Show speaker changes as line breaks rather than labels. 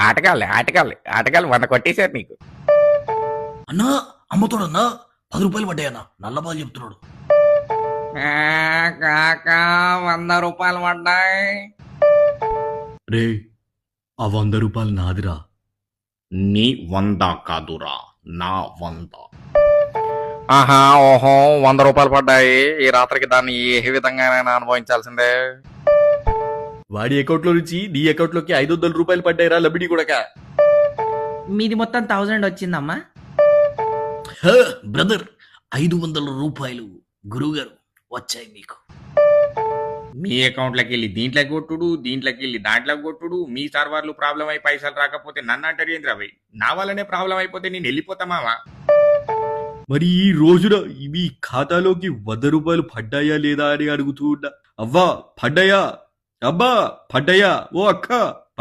ఆటగాళ్ళు 100 కొట్టేశారు నీకు.
అన్నా అమ్మతోడన్నా 10 రూపాయలు పడ్డాయన్నా నల్లబాలు చెప్తున్నాడు.
కాకా 100 రూపాయలు పడ్డాయి.
రే ఆ 100 రూపాయలు నాదిరా.
నీ 100 కాదురా, నా 100. ఆహా, ఓహో, 100 రూపాయలు పడ్డాయి. ఈ రాత్రికి దాన్ని ఏ విధంగానైనా అనుభవించాల్సిందే.
వాడి అకౌంట్ లో నుంచి నీ అకౌంట్ లోకి 500 రూపాయలు పడ్డాయిరా లబిడి కొడక.
మీది మొత్తం 1000 వచ్చిందమ్మా.
బ్రదర్ 500 రూపాయలు గురువుగారు వచ్చాయి మీకు.
మీ అకౌంట్లోకి వెళ్ళి దీంట్లోకి కొట్టుడు, దీంట్లోకి వెళ్ళి దాంట్లోకి కొట్టుడు. మీ సర్వర్లు ప్రాబ్లం అయి పైసలు రాకపోతే నన్ను అంటారు ఏంద్ర భయ్? నా వల్లనే ప్రాబ్లం అయిపోతే నేను వెళ్ళిపోతామావా?
మరి ఈ రోజున మీ ఖాతాలోకి 100 రూపాయలు పడ్డాయా లేదా అని అడుగుతూ ఉన్నా. అవ్వా పడ్డాయా? అబ్బా పడ్డాయా? ఓ అక్క